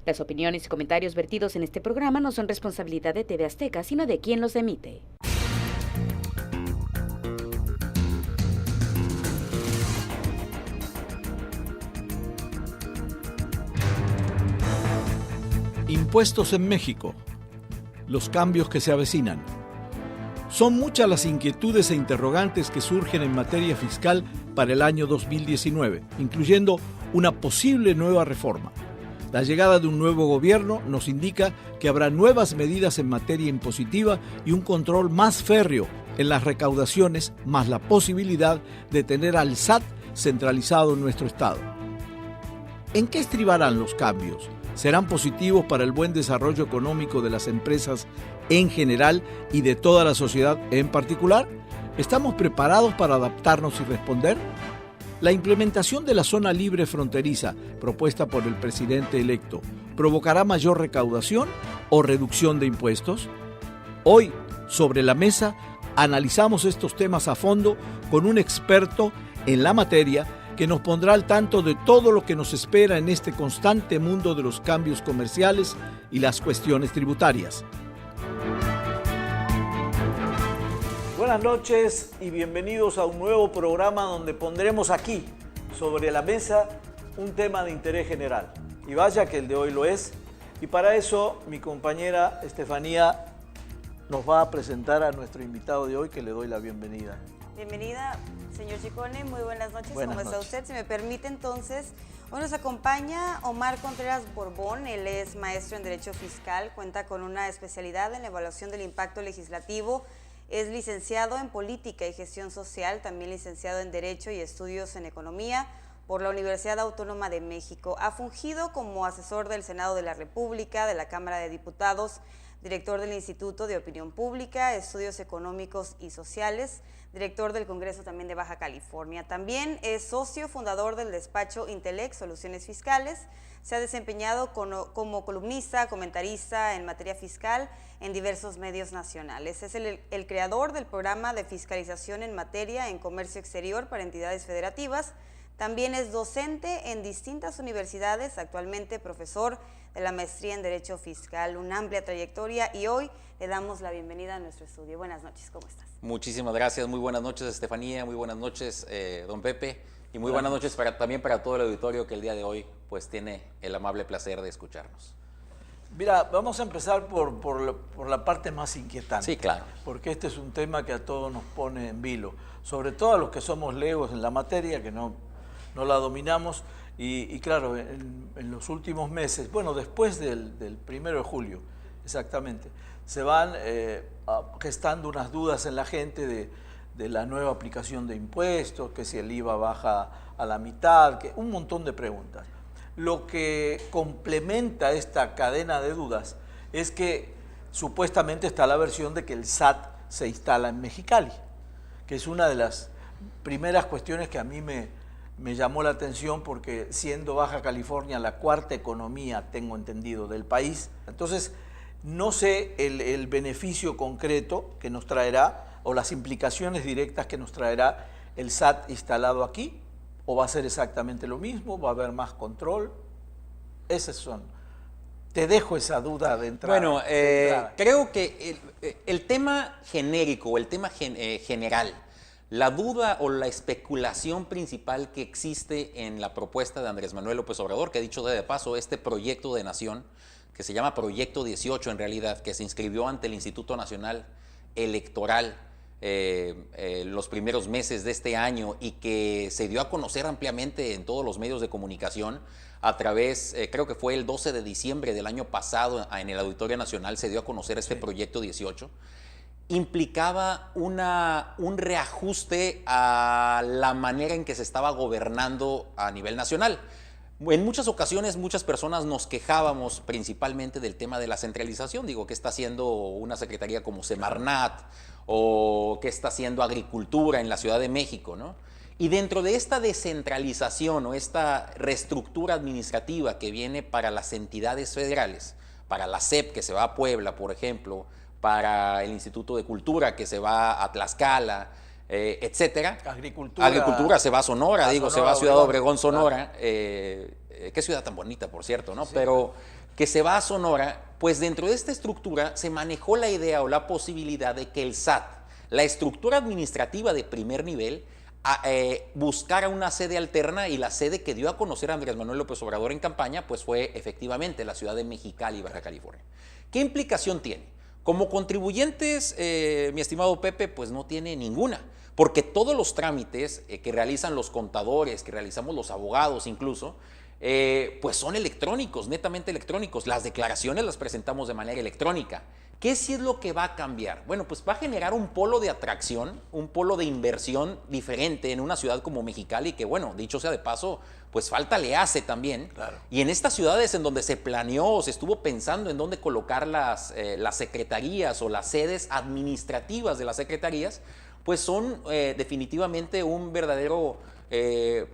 Las opiniones y comentarios vertidos en este programa no son responsabilidad de TV Azteca, sino de quien los emite. Impuestos en México. Los cambios que se avecinan. Son muchas las inquietudes e interrogantes que surgen en materia fiscal para el año 2019, incluyendo una posible nueva reforma. La llegada de un nuevo gobierno nos indica que habrá nuevas medidas en materia impositiva y un control más férreo en las recaudaciones, más la posibilidad de tener al SAT centralizado en nuestro estado. ¿En qué estribarán los cambios? ¿Serán positivos para el buen desarrollo económico de las empresas en general y de toda la sociedad en particular? ¿Estamos preparados para adaptarnos y responder? La implementación de la zona libre fronteriza, propuesta por el presidente electo, ¿provocará mayor recaudación o reducción de impuestos? Hoy, sobre la mesa, analizamos estos temas a fondo con un experto en la materia que nos pondrá al tanto de todo lo que nos espera en este constante mundo de los cambios comerciales y las cuestiones tributarias. Buenas noches y bienvenidos a un nuevo programa donde pondremos aquí, sobre la mesa, un tema de interés general. Y vaya que el de hoy lo es. Y para eso mi compañera Estefanía nos va a presentar a nuestro invitado de hoy, que le doy la bienvenida. Bienvenida, señor Ciccone, muy buenas noches. Buenas ¿Cómo está noches. usted? Si me permite, entonces, hoy nos acompaña Omar Contreras Borbón. Él es maestro en Derecho Fiscal, cuenta con una especialidad en la evaluación del impacto legislativo, es licenciado en Política y Gestión Social, también licenciado en Derecho y Estudios en Economía por la Universidad Autónoma de México. Ha fungido como asesor del Senado de la República, de la Cámara de Diputados, director del Instituto de Opinión Pública, Estudios Económicos y Sociales, director del Congreso también de Baja California. También es socio fundador del despacho Intelec Soluciones Fiscales. Se ha desempeñado como columnista, comentarista en materia fiscal en diversos medios nacionales. Es el creador del programa de fiscalización en materia en comercio exterior para entidades federativas. También es docente en distintas universidades, actualmente profesor de la maestría en Derecho Fiscal, una amplia trayectoria, y hoy le damos la bienvenida a nuestro estudio. Buenas noches, ¿cómo estás? Muchísimas gracias, muy buenas noches Estefanía, muy buenas noches don Pepe, y muy buenas noches también para todo el auditorio que el día de hoy pues tiene el amable placer de escucharnos. Mira, vamos a empezar por la parte más inquietante. Sí, claro. Porque este es un tema que a todos nos pone en vilo, sobre todo a los que somos legos en la materia, que no la dominamos, y claro, en los últimos meses, bueno, después del 1 de julio, exactamente, se van gestando unas dudas en la gente de la nueva aplicación de impuestos, que si el IVA baja a la mitad, que un montón de preguntas. Lo que complementa esta cadena de dudas es que supuestamente está la versión de que el SAT se instala en Mexicali, que es una de las primeras cuestiones que a mí me llamó la atención, porque siendo Baja California la cuarta economía, tengo entendido, del país, entonces no sé el beneficio concreto que nos traerá o las implicaciones directas que nos traerá el SAT instalado aquí, o va a ser exactamente lo mismo, va a haber más control. Esas son. Te dejo esa duda de entrada. Bueno, creo que el tema genérico, el tema general, la duda o la especulación principal que existe en la propuesta de Andrés Manuel López Obrador, que dicho de paso, este proyecto de nación, que se llama Proyecto 18 en realidad, que se inscribió ante el Instituto Nacional Electoral los primeros meses de este año y que se dio a conocer ampliamente en todos los medios de comunicación a través, creo que fue el 12 de diciembre del año pasado, en el Auditorio Nacional se dio a conocer este Proyecto 18, implicaba un reajuste a la manera en que se estaba gobernando a nivel nacional. En muchas ocasiones muchas personas nos quejábamos principalmente del tema de la centralización, digo, ¿qué está haciendo una secretaría como Semarnat o qué está haciendo Agricultura en la Ciudad de México, ¿no? Y dentro de esta descentralización o esta reestructura administrativa que viene para las entidades federales, para la SEP que se va a Puebla, por ejemplo, para el Instituto de Cultura que se va a Tlaxcala, etcétera. Agricultura se va a Sonora, se va a Ciudad Obregón, Sonora. Qué ciudad tan bonita, por cierto, ¿no? Sí. que se va a Sonora, pues dentro de esta estructura se manejó la idea o la posibilidad de que el SAT, la estructura administrativa de primer nivel, buscara una sede alterna, y la sede que dio a conocer a Andrés Manuel López Obrador en campaña pues fue efectivamente la ciudad de Mexicali, Baja California. ¿Qué implicación tiene? Como contribuyentes, mi estimado Pepe, pues no tiene ninguna, porque todos los trámites que realizan los contadores, que realizamos los abogados incluso, pues son electrónicos, netamente electrónicos. Las declaraciones las presentamos de manera electrónica. ¿Qué sí es lo que va a cambiar? Bueno, pues va a generar un polo de atracción, un polo de inversión diferente en una ciudad como Mexicali, que bueno, dicho sea de paso, pues falta le hace también. Claro. Y en estas ciudades en donde se planeó, se estuvo pensando en dónde colocar las secretarías o las sedes administrativas de las secretarías, pues son definitivamente un verdadero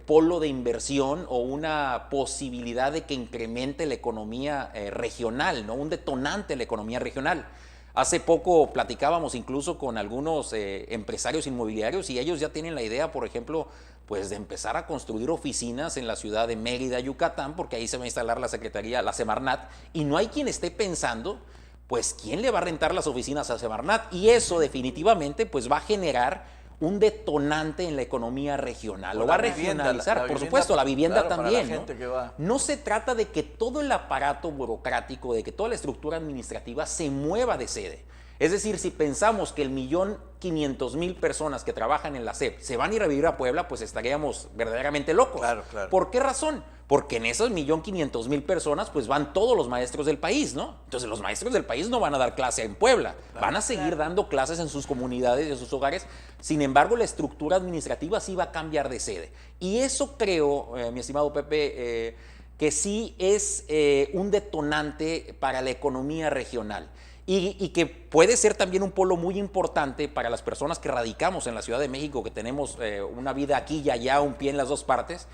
polo de inversión o una posibilidad de que incremente la economía regional, ¿no? Un detonante de la economía regional. Hace poco platicábamos incluso con algunos empresarios inmobiliarios, y ellos ya tienen la idea, por ejemplo, pues de empezar a construir oficinas en la ciudad de Mérida, Yucatán, porque ahí se va a instalar la Secretaría, la Semarnat, y no hay quien esté pensando, pues, ¿quién le va a rentar las oficinas a Semarnat? Y eso definitivamente pues va a generar un detonante en la economía regional, lo va a regionalizar, por supuesto, la vivienda también, ¿no? No se trata de que todo el aparato burocrático, de que toda la estructura administrativa se mueva de sede. Es decir, si pensamos que el 1.500.000 personas que trabajan en la SEP se van a ir a vivir a Puebla, pues estaríamos verdaderamente locos. Claro, claro. ¿Por qué razón? Porque en esas 1.500.000 personas pues van todos los maestros del país, ¿no? Entonces los maestros del país no van a dar clase en Puebla, van a seguir dando clases en sus comunidades y en sus hogares. Sin embargo, la estructura administrativa sí va a cambiar de sede. Y eso creo, mi estimado Pepe, que sí es un detonante para la economía regional. Y que puede ser también un polo muy importante para las personas que radicamos en la Ciudad de México, que tenemos una vida aquí y allá, un pie en las dos partes,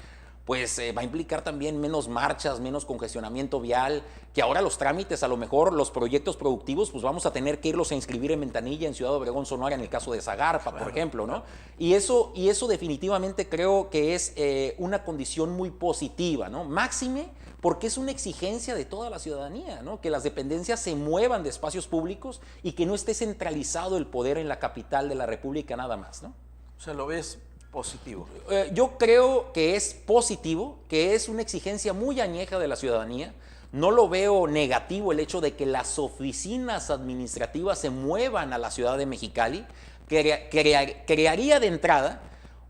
pues va a implicar también menos marchas, menos congestionamiento vial, que ahora los trámites, a lo mejor los proyectos productivos, pues vamos a tener que irlos a inscribir en Ventanilla, en Ciudad Obregón, Sonora, en el caso de Zagarpa, por ejemplo, ¿no? Y eso definitivamente creo que es una condición muy positiva, ¿no? Máxime, porque es una exigencia de toda la ciudadanía, ¿no? Que las dependencias se muevan de espacios públicos y que no esté centralizado el poder en la capital de la República nada más, ¿no? O sea, ¿lo ves positivo? Yo creo que es positivo, que es una exigencia muy añeja de la ciudadanía. No lo veo negativo el hecho de que las oficinas administrativas se muevan a la ciudad de Mexicali. Crearía de entrada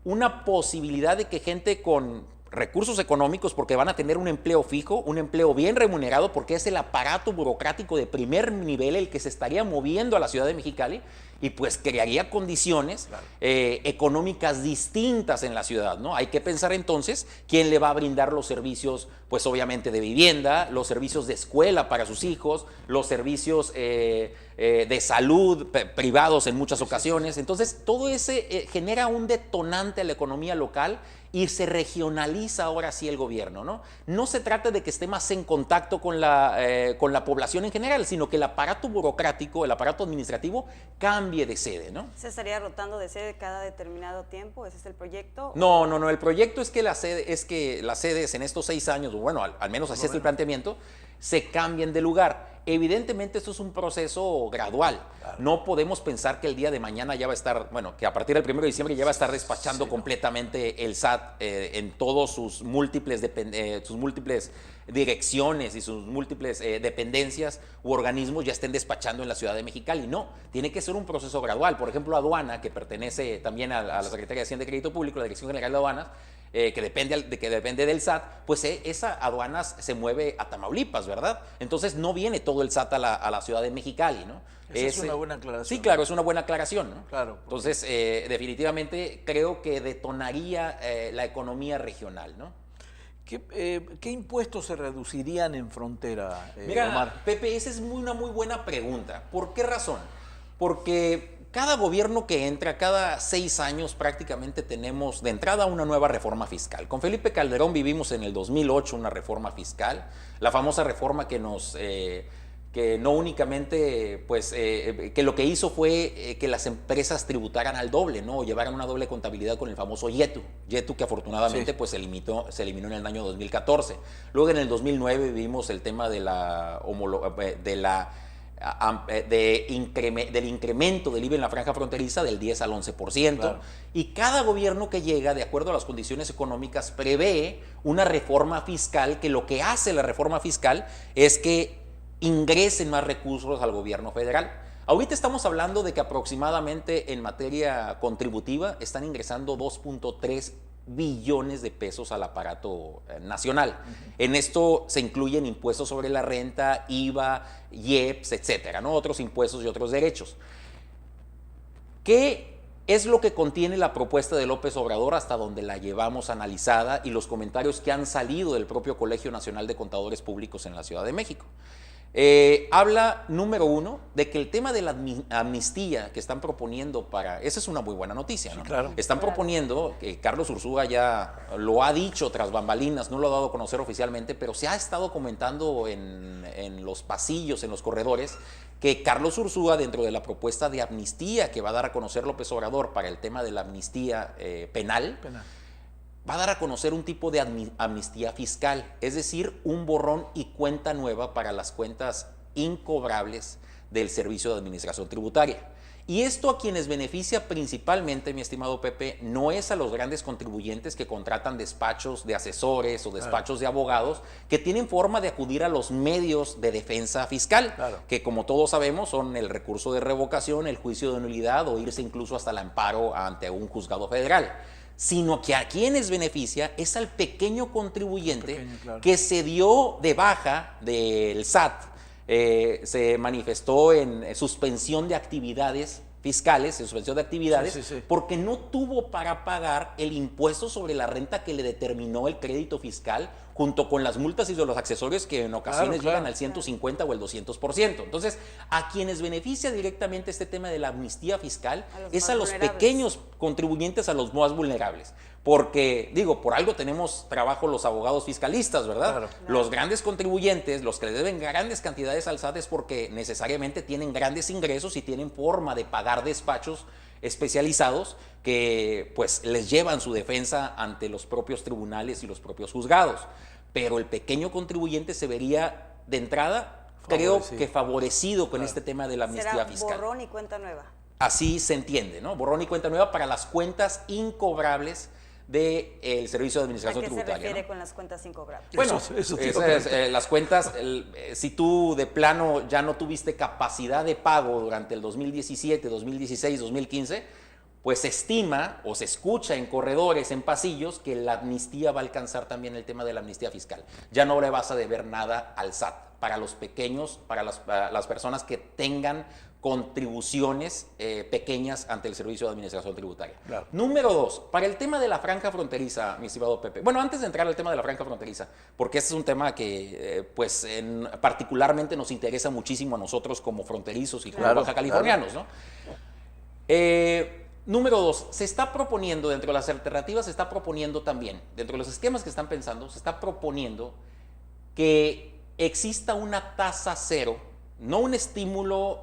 una posibilidad de que gente con recursos económicos, porque van a tener un empleo fijo, un empleo bien remunerado, porque es el aparato burocrático de primer nivel el que se estaría moviendo a la ciudad de Mexicali, y pues crearía condiciones económicas distintas en la ciudad, ¿no? Hay que pensar entonces quién le va a brindar los servicios, pues obviamente de vivienda, los servicios de escuela para sus hijos, los servicios de salud privados en muchas ocasiones. Entonces todo ese genera un detonante a la economía local y se regionaliza ahora sí el gobierno, ¿no? No se trata de que esté más en contacto con la población en general, sino que el aparato burocrático, el aparato administrativo cambie de sede, ¿no? ¿Se estaría rotando de sede cada determinado tiempo? ¿Ese es el proyecto? No, el proyecto es que las sedes en estos 6 años, bueno, al menos así es el planteamiento, se cambien de lugar. Evidentemente esto es un proceso gradual. Claro. No podemos pensar que el día de mañana ya va a estar, bueno, que a partir del 1 de diciembre ya va a estar despachando completamente el SAT en todos sus múltiples direcciones y sus múltiples dependencias u organismos ya estén despachando en la ciudad de Mexicali. No, tiene que ser un proceso gradual. Por ejemplo, Aduana, que pertenece también a la Secretaría de Hacienda y Crédito Público, la Dirección General de Aduanas, que depende del SAT, pues esa aduanas se mueve a Tamaulipas, ¿verdad? Entonces no viene todo el SAT a la ciudad de Mexicali, ¿no? Esa es una buena aclaración. Sí, claro, es una buena aclaración, ¿no? Claro. Entonces, definitivamente creo que detonaría la economía regional, ¿no? ¿Qué impuestos se reducirían en frontera, Mira, Omar? Pepe, esa es una muy buena pregunta. ¿Por qué razón? Porque cada gobierno que entra, cada 6 años prácticamente tenemos de entrada una nueva reforma fiscal. Con Felipe Calderón vivimos en el 2008 una reforma fiscal, la famosa reforma que que no únicamente, pues, que lo que hizo fue que las empresas tributaran al doble, ¿no? O llevaran una doble contabilidad con el famoso YETU que afortunadamente pues se eliminó en el año 2014. Luego en el 2009 vimos el tema de del incremento del IVA en la franja fronteriza del 10 al 11%. Claro. Y cada gobierno que llega, de acuerdo a las condiciones económicas, prevé una reforma fiscal, que lo que hace la reforma fiscal es que ingresen más recursos al gobierno federal. Ahorita estamos hablando de que aproximadamente en materia contributiva están ingresando 2.3 billones de pesos al aparato nacional. En esto se incluyen impuestos sobre la renta, IVA, IEPS, etcétera, ¿no? Otros impuestos y otros derechos. ¿Qué es lo que contiene la propuesta de López Obrador hasta donde la llevamos analizada y los comentarios que han salido del propio Colegio Nacional de Contadores Públicos en la Ciudad de México? Habla, número uno, de que el tema de la amnistía que están proponiendo esa es una muy buena noticia, ¿no? Sí, claro. Están proponiendo, que Carlos Ursúa ya lo ha dicho tras bambalinas, no lo ha dado a conocer oficialmente, pero se ha estado comentando en los pasillos, en los corredores, que Carlos Ursúa, dentro de la propuesta de amnistía que va a dar a conocer López Obrador para el tema de la amnistía penal, va a dar a conocer un tipo de amnistía fiscal, es decir, un borrón y cuenta nueva para las cuentas incobrables del Servicio de Administración Tributaria. Y esto a quienes beneficia principalmente, mi estimado Pepe, no es a los grandes contribuyentes que contratan despachos de asesores o despachos de abogados que tienen forma de acudir a los medios de defensa fiscal, que como todos sabemos son el recurso de revocación, el juicio de nulidad o irse incluso hasta el amparo ante un juzgado federal, sino que a quienes beneficia es al pequeño contribuyente que se dio de baja del SAT, se manifestó en suspensión de actividades fiscales, porque no tuvo para pagar el impuesto sobre la renta que le determinó el crédito fiscal, junto con las multas y los accesorios que en ocasiones llegan al 150 o el 200%. Entonces, a quienes beneficia directamente este tema de la amnistía fiscal es a los pequeños contribuyentes, a los más vulnerables. Porque, digo, por algo tenemos trabajo los abogados fiscalistas, ¿verdad? Los grandes contribuyentes, los que le deben grandes cantidades al SAT, es porque necesariamente tienen grandes ingresos y tienen forma de pagar despachos especializados que pues les llevan su defensa ante los propios tribunales y los propios juzgados. Pero el pequeño contribuyente se vería de entrada, creo que favorecido con este tema de la amnistía fiscal. Borrón y cuenta nueva. Así se entiende, ¿no? Borrón y cuenta nueva para las cuentas incobrables del Servicio de Administración Tributaria. ¿A qué se refiere con las cuentas incobrables? Bueno, las cuentas, si tú de plano ya no tuviste capacidad de pago durante el 2017, 2016, 2015, pues se estima o se escucha en corredores, en pasillos, que la amnistía va a alcanzar también el tema de la amnistía fiscal. Ya no le vas a deber nada al SAT. Para los pequeños, para las personas que tengan contribuciones pequeñas ante el Servicio de Administración Tributaria. Número 2, para el tema de la franja fronteriza, mi estimado Pepe. Bueno, antes de entrar al tema de la franja fronteriza, porque este es un tema que particularmente nos interesa muchísimo a nosotros como fronterizos y como baja californianos, ¿no? Número 2, se está proponiendo, dentro de las alternativas, se está proponiendo también, dentro de los esquemas que están pensando, se está proponiendo que exista una tasa cero, no un estímulo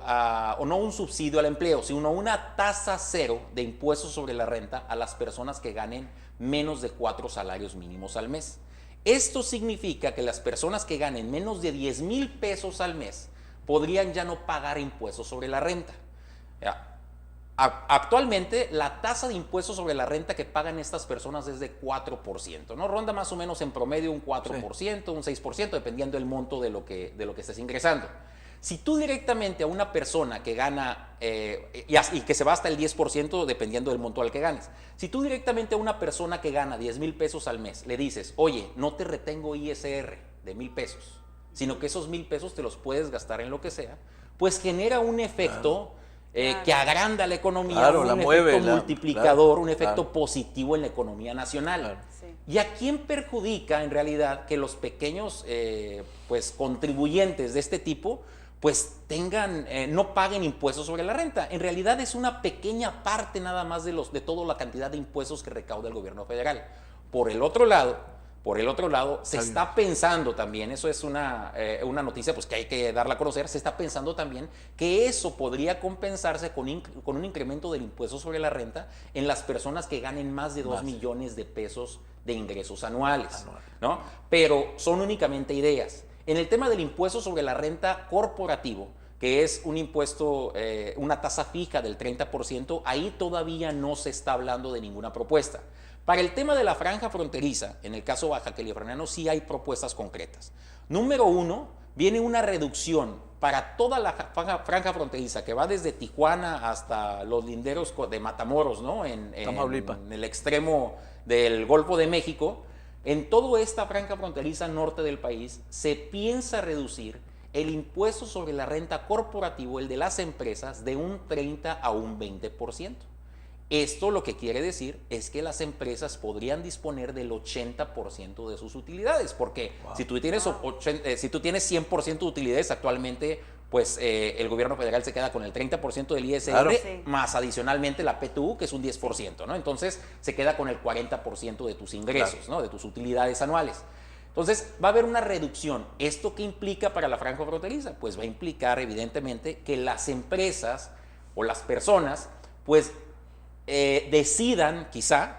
o no un subsidio al empleo, sino una tasa cero de impuestos sobre la renta a las personas que ganen menos de 4 salarios mínimos al mes. Esto significa que las personas que ganen menos de 10,000 pesos al mes podrían ya no pagar impuestos sobre la renta. Actualmente, la tasa de impuestos sobre la renta que pagan estas personas es de 4%, ¿no? Ronda más o menos en promedio un 4%, un 6%, dependiendo del monto de lo que estés ingresando. Si tú directamente a una persona que gana, y que se va hasta el 10% dependiendo del monto al que ganes, si tú directamente a una persona que gana 10,000 pesos al mes le dices, oye, no te retengo ISR de 1,000 pesos, sino que esos 1,000 pesos te los puedes gastar en lo que sea, pues genera un efecto que agranda la economía, un efecto multiplicador, un efecto positivo en la economía nacional. ¿Y a quién perjudica en realidad que los pequeños contribuyentes de este tipo pues no paguen impuestos sobre la renta? En realidad es una pequeña parte nada más de toda la cantidad de impuestos que recauda el gobierno federal. Por el otro lado, Por el otro lado, se está pensando también, eso es una noticia pues, que hay que darla a conocer, se está pensando también que eso podría compensarse con un incremento del impuesto sobre la renta en las personas que ganen más de 2 millones de pesos de ingresos anuales, ¿no? Pero son únicamente ideas. En el tema del impuesto sobre la renta corporativo, que es un impuesto, una tasa fija del 30%, ahí todavía no se está hablando de ninguna propuesta. Para el tema de la franja fronteriza, en el caso baja californiano, sí hay propuestas concretas. Número 1, viene una reducción para toda la franja fronteriza, que va desde Tijuana hasta los linderos de Matamoros, ¿no? En el extremo del Golfo de México. En toda esta franja fronteriza norte del país, se piensa reducir el impuesto sobre la renta corporativo, el de las empresas, de un 30 a un 20%. Esto lo que quiere decir es que las empresas podrían disponer del 80% de sus utilidades, porque si tú tienes 100% de utilidades actualmente, pues el gobierno federal se queda con el 30% del ISR, más adicionalmente la PTU, que es un 10%, ¿no? Entonces se queda con el 40% de tus ingresos, ¿no? De tus utilidades anuales. Entonces va a haber una reducción. ¿Esto qué implica para la franja fronteriza? Pues va a implicar evidentemente que las empresas o las personas pues decidan, quizá,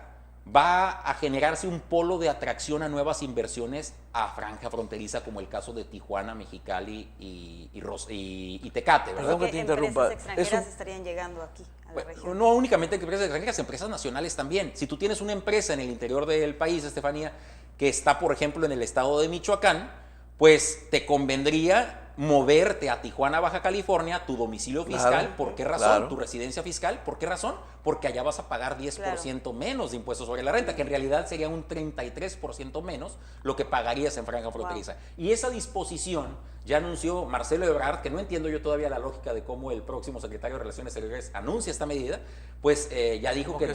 va a generarse un polo de atracción a nuevas inversiones a franja fronteriza, como el caso de Tijuana, Mexicali y Tecate, ¿verdad? Perdón que te interrumpa. Empresas extranjeras estarían llegando aquí a la región. No únicamente empresas extranjeras, empresas nacionales también. Si tú tienes una empresa en el interior del país, Estefanía, que está, por ejemplo, en el estado de Michoacán, pues te convendría moverte a Tijuana, Baja California, tu domicilio fiscal. ¿Por qué razón? Tu residencia fiscal. ¿Por qué razón? Porque allá vas a pagar 10% menos de impuestos sobre la renta, que en realidad sería un 33% menos lo que pagarías en franja fronteriza. Y esa disposición ya anunció Marcelo Ebrard, que no entiendo yo todavía la lógica de cómo el próximo secretario de Relaciones Exteriores anuncia esta medida, pues ya dijo que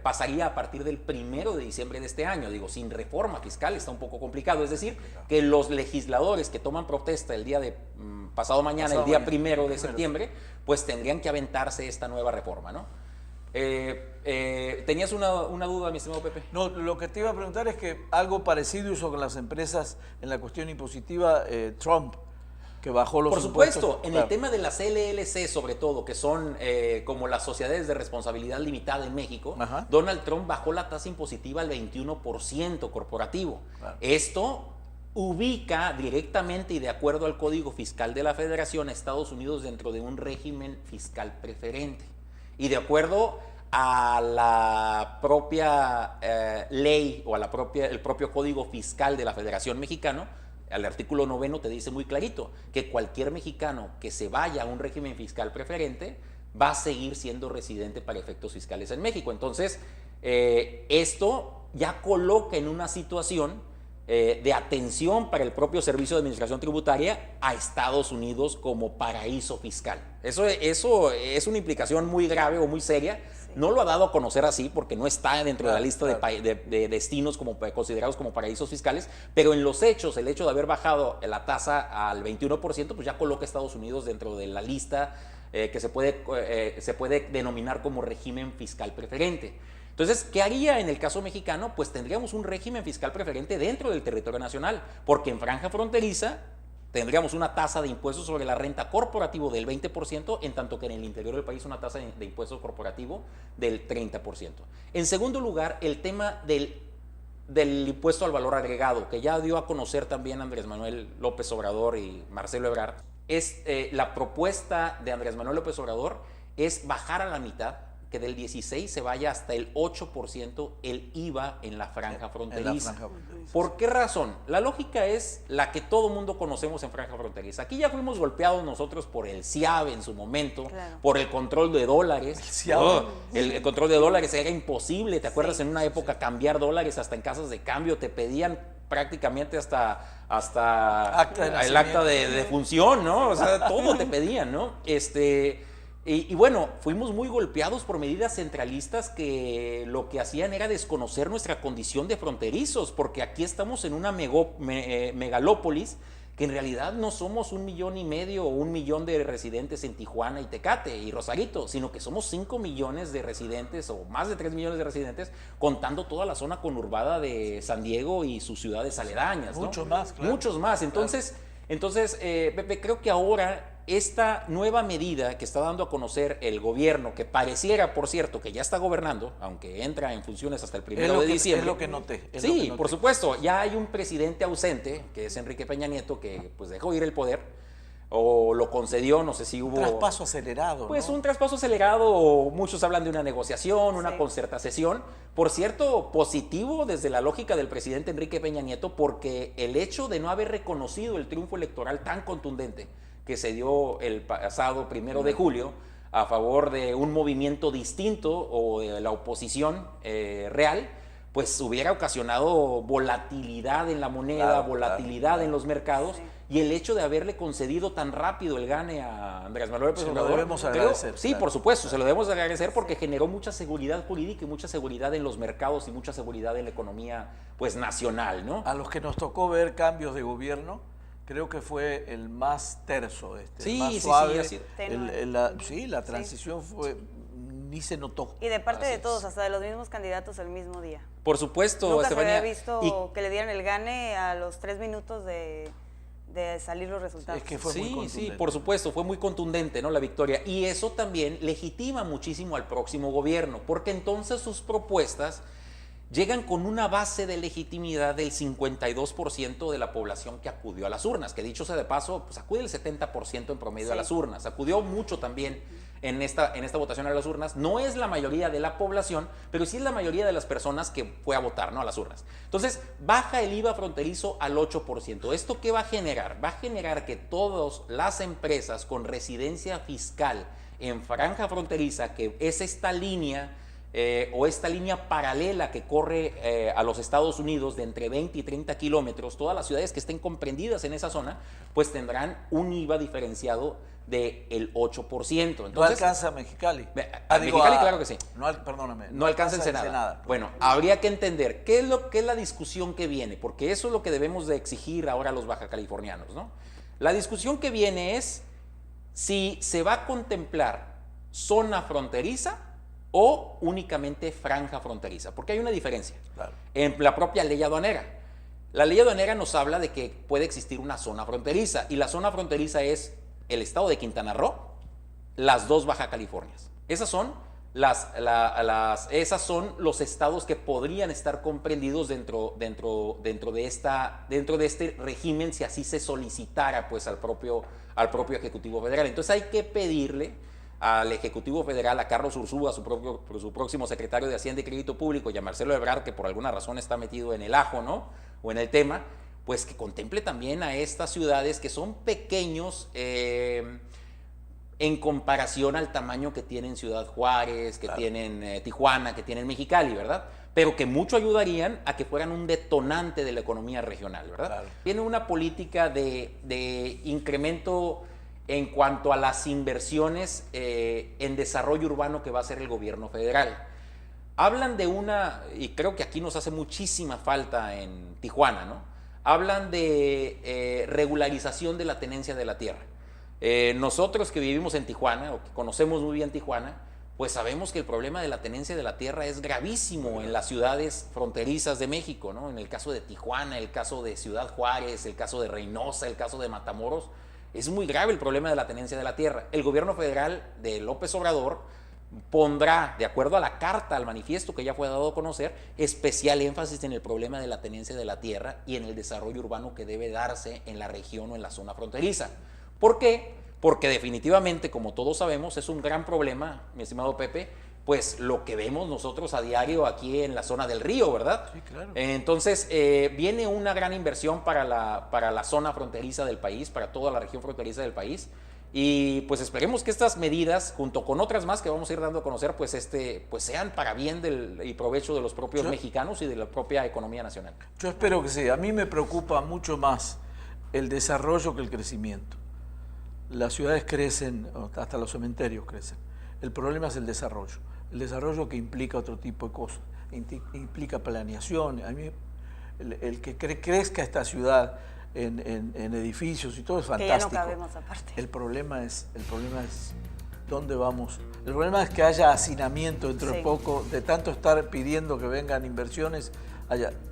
pasaría a partir del 1 de diciembre de este año. Digo, sin reforma fiscal está un poco complicado. Es decir, que los legisladores que toman protesta el día de pasado mañana, el día 1 de septiembre, pues tendrían que aventarse esta nueva reforma, ¿no? ¿Tenías una duda, mi estimado Pepe? No, lo que te iba a preguntar es que algo parecido hizo con las empresas en la cuestión impositiva Trump, que bajó los impuestos. Por supuesto, en el tema de las LLC sobre todo, que son como las sociedades de responsabilidad limitada en México, Donald Trump bajó la tasa impositiva al 21% corporativo. Esto ubica directamente y de acuerdo al Código Fiscal de la Federación a Estados Unidos dentro de un régimen fiscal preferente. Y de acuerdo a la propia ley o a el propio Código Fiscal de la Federación Mexicana, al artículo 9 te dice muy clarito que cualquier mexicano que se vaya a un régimen fiscal preferente va a seguir siendo residente para efectos fiscales en México. Entonces, esto ya coloca en una situación de atención para el propio Servicio de Administración Tributaria a Estados Unidos como paraíso fiscal. Eso es una implicación muy grave o muy seria. No lo ha dado a conocer así porque no está dentro de la lista de destinos considerados como paraísos fiscales, pero en los hechos, el hecho de haber bajado la tasa al 21%, pues ya coloca a Estados Unidos dentro de la lista que se puede denominar como régimen fiscal preferente. Entonces, ¿qué haría en el caso mexicano? Pues tendríamos un régimen fiscal preferente dentro del territorio nacional, porque en franja fronteriza tendríamos una tasa de impuestos sobre la renta corporativo del 20%, en tanto que en el interior del país una tasa de impuesto corporativo del 30%. En segundo lugar, el tema del impuesto al valor agregado, que ya dio a conocer también Andrés Manuel López Obrador y Marcelo Ebrard. La propuesta de Andrés Manuel López Obrador es bajar a la mitad, que del 16 se vaya hasta el 8% el IVA en la franja fronteriza. ¿Por qué razón? La lógica es la que todo mundo conocemos en franja fronteriza. Aquí ya fuimos golpeados nosotros por el CIAB en su momento, por el control de dólares. El control de dólares era imposible, ¿te acuerdas? En una época cambiar dólares hasta en casas de cambio, te pedían prácticamente hasta el acta de defunción, ¿no? O sea, todo te pedían, ¿no? Y bueno, fuimos muy golpeados por medidas centralistas que lo que hacían era desconocer nuestra condición de fronterizos, porque aquí estamos en una megalópolis que en realidad no somos 1,5 millones o 1 millón de residentes en Tijuana y Tecate y Rosarito, sino que somos 5 millones de residentes o más de 3 millones de residentes, contando toda la zona conurbada de San Diego y sus ciudades aledañas, ¿no? Muchos más, claro. Muchos más. Entonces, Pepe, creo que ahora esta nueva medida que está dando a conocer el gobierno, que pareciera, por cierto, que ya está gobernando, aunque entra en funciones hasta el 1 de diciembre. Es lo que noté. Sí, por supuesto. Ya hay un presidente ausente, que es Enrique Peña Nieto, que pues dejó ir el poder, o lo concedió, no sé si hubo... Traspaso acelerado, Pues ¿no? un traspaso acelerado, o muchos hablan de una negociación, una Sí. concertación. Por cierto, positivo desde la lógica del presidente Enrique Peña Nieto, porque el hecho de no haber reconocido el triunfo electoral tan contundente que se dio el pasado 1 de julio a favor de un movimiento distinto o de la oposición real, pues hubiera ocasionado volatilidad en la moneda, Claro, volatilidad claro. en los mercados, Sí. y el hecho de haberle concedido tan rápido el gane a Andrés Manuel López Se lo Obrador, debemos creo- agradecer, Sí, claro. por supuesto, se lo debemos agradecer porque generó mucha seguridad jurídica y mucha seguridad en los mercados y mucha seguridad en la economía pues nacional, ¿no? A los que nos tocó ver cambios de gobierno, creo que fue el más terso, Sí, el más sí, sí, suave. así es. Tenue. La transición fue, ni se notó. Y de parte Así de es. todos, hasta de los mismos candidatos el mismo día. Por supuesto, Nunca se Estefanía. había visto Y- que le dieran el gane a los 3 minutos de salir los resultados. Es que fue muy Sí, contundente. sí, por supuesto, fue muy contundente, ¿no? La victoria. Y eso también legitima muchísimo al próximo gobierno, porque entonces sus propuestas llegan con una base de legitimidad del 52% de la población que acudió a las urnas, que dicho sea de paso, pues acude el 70% en promedio a Sí. las urnas. Acudió mucho también en esta votación a las urnas. No es la mayoría de la población, pero sí es la mayoría de las personas que fue a votar, ¿no? A las urnas. Entonces, baja el IVA fronterizo al 8%. ¿Esto qué va a generar? Va a generar que todas las empresas con residencia fiscal en franja fronteriza, que es esta línea o esta línea paralela que corre a los Estados Unidos de entre 20 y 30 kilómetros, todas las ciudades que estén comprendidas en esa zona, pues tendrán un IVA diferenciado del 8%. No alcanza a Mexicali. A Mexicali, claro que sí. Perdóname. No alcanza Ensenada. Bueno, habría que entender qué es la discusión que viene, porque eso es lo que debemos de exigir ahora a los bajacalifornianos, ¿no? La discusión que viene es si se va a contemplar zona fronteriza o únicamente franja fronteriza, porque hay una diferencia. Claro. En la propia ley aduanera. La ley aduanera nos habla de que puede existir una zona fronteriza, y la zona fronteriza es el estado de Quintana Roo, las 2 Baja Californias. Esas son esas son los estados que podrían estar comprendidos dentro de este régimen, si así se solicitara pues al propio Ejecutivo Federal. Entonces hay que pedirle al Ejecutivo Federal, a Carlos Ursúa, su próximo secretario de Hacienda y Crédito Público, y a Marcelo Ebrard, que por alguna razón está metido en el ajo, ¿no? O en el tema, pues que contemple también a estas ciudades que son pequeños en comparación al tamaño que tienen Ciudad Juárez, que tienen Tijuana, que tienen Mexicali, ¿verdad? Pero que mucho ayudarían a que fueran un detonante de la economía regional, ¿verdad? Claro. Tiene una política de incremento en cuanto a las inversiones en desarrollo urbano que va a hacer el gobierno federal. Hablan de y creo que aquí nos hace muchísima falta en Tijuana, ¿no? Hablan de regularización de la tenencia de la tierra. Nosotros que vivimos en Tijuana, o que conocemos muy bien Tijuana, pues sabemos que el problema de la tenencia de la tierra es gravísimo en las ciudades fronterizas de México, ¿no? En el caso de Tijuana, el caso de Ciudad Juárez, el caso de Reynosa, el caso de Matamoros, es muy grave el problema de la tenencia de la tierra. El gobierno federal de López Obrador pondrá, de acuerdo a la carta, al manifiesto que ya fue dado a conocer, especial énfasis en el problema de la tenencia de la tierra y en el desarrollo urbano que debe darse en la región o en la zona fronteriza. ¿Por qué? Porque definitivamente, como todos sabemos, es un gran problema, mi estimado Pepe, pues lo que vemos nosotros a diario aquí en la zona del río, ¿verdad? Sí, claro. Entonces, viene una gran inversión para la zona fronteriza del país, para toda la región fronteriza del país, y pues esperemos que estas medidas, junto con otras más que vamos a ir dando a conocer, pues sean para bien y provecho de los propios mexicanos y de la propia economía nacional. Yo espero que sí. A mí me preocupa mucho más el desarrollo que el crecimiento. Las ciudades crecen, hasta los cementerios crecen. El problema es el desarrollo que implica otro tipo de cosas, implica planeación. A mí, el que crezca esta ciudad en edificios y todo es Que fantástico. ya no cabemos aparte. El problema es dónde vamos. El problema es que haya hacinamiento dentro de Sí. poco, de tanto estar pidiendo que vengan inversiones,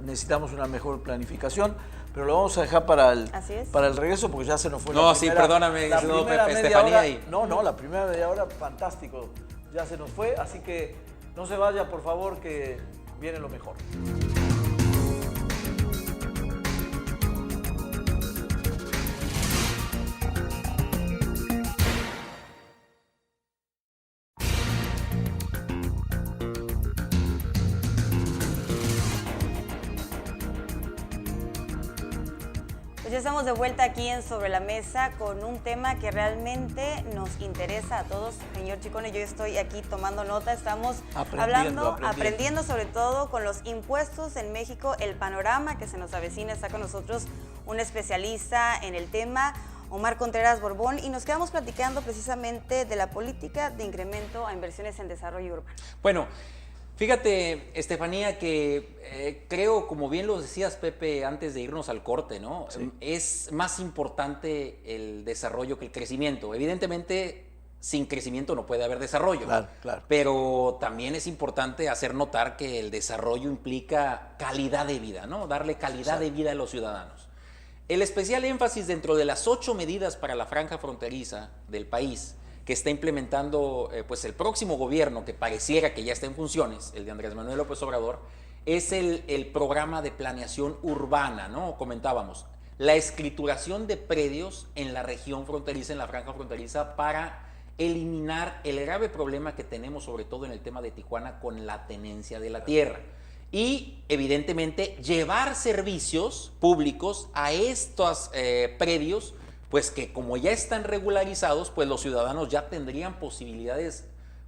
necesitamos una mejor planificación, pero lo vamos a dejar para Así es. el regreso porque ya se nos fue No, la sí, primera. perdóname, la no, primera Pepe, media Estefanía hora, y- No, la primera media hora, fantástico, ya se nos fue, así que no se vaya, por favor, que viene lo mejor. Pues ya estamos de vuelta aquí en Sobre la Mesa con un tema que realmente nos interesa a todos. Señor Chicone, yo estoy aquí tomando nota, estamos aprendiendo sobre todo con los impuestos en México, el panorama que se nos avecina. Está con nosotros un especialista en el tema, Omar Contreras Borbón, y nos quedamos platicando precisamente de la política de incremento a inversiones en desarrollo urbano. Bueno, fíjate, Estefanía, que creo, como bien lo decías, Pepe, antes de irnos al corte, ¿no? Sí. Es más importante el desarrollo que el crecimiento. Evidentemente, sin crecimiento no puede haber desarrollo. Claro, claro. Pero también es importante hacer notar que el desarrollo implica calidad de vida, ¿no? Darle calidad de vida a los ciudadanos. El especial énfasis dentro de las 8 medidas para la franja fronteriza del país que está implementando pues el próximo gobierno, que pareciera que ya está en funciones, el de Andrés Manuel López Obrador, es el programa de planeación urbana, ¿no? Comentábamos, la escrituración de predios en la región fronteriza, en la franja fronteriza, para eliminar el grave problema que tenemos, sobre todo en el tema de Tijuana, con la tenencia de la tierra. Y, evidentemente, llevar servicios públicos a estos predios, pues que como ya están regularizados, pues los ciudadanos ya tendrían posibilidades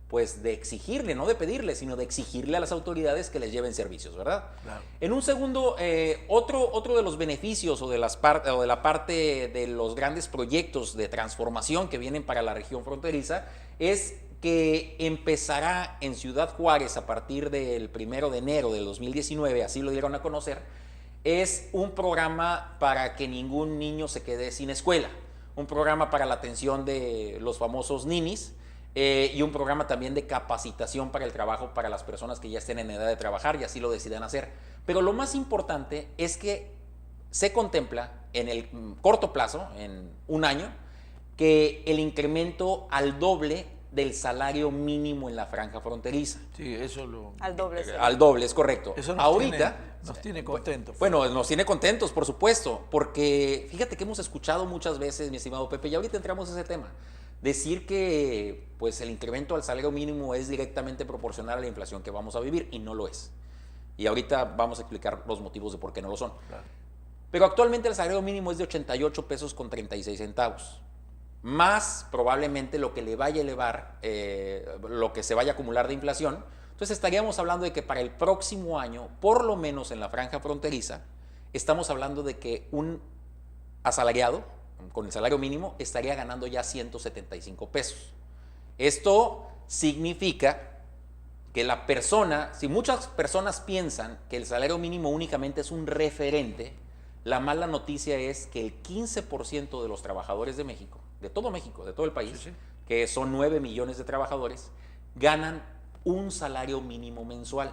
pues de exigirle, no de pedirle, sino de exigirle a las autoridades que les lleven servicios, ¿verdad? Claro. En un segundo, otro de los beneficios o de la parte de los grandes proyectos de transformación que vienen para la región fronteriza es que empezará en Ciudad Juárez a partir del 1 de enero del 2019, así lo dieron a conocer, es un programa para que ningún niño se quede sin escuela, un programa para la atención de los famosos ninis y un programa también de capacitación para el trabajo para las personas que ya estén en edad de trabajar y así lo decidan hacer. Pero lo más importante es que se contempla en el corto plazo, en un año, que el incremento al doble del salario mínimo en la franja fronteriza. Sí, eso lo... Al doble. Sí. Al doble, es correcto. Eso nos tiene contentos. Bueno, nos tiene contentos, por supuesto, porque fíjate que hemos escuchado muchas veces, mi estimado Pepe, y ahorita entramos a ese tema, decir que pues el incremento al salario mínimo es directamente proporcional a la inflación que vamos a vivir, y no lo es. Y ahorita vamos a explicar los motivos de por qué no lo son. Claro. Pero actualmente el salario mínimo es de 88 pesos con 36 centavos. Más probablemente lo que le vaya a elevar, lo que se vaya a acumular de inflación. Entonces estaríamos hablando de que para el próximo año, por lo menos en la franja fronteriza, estamos hablando de que un asalariado con el salario mínimo estaría ganando ya 175 pesos. Esto significa que la persona, si muchas personas piensan que el salario mínimo únicamente es un referente, la mala noticia es que el 15% de los trabajadores de México, de todo el país, Sí, sí. que son 9 millones de trabajadores, ganan un salario mínimo mensual.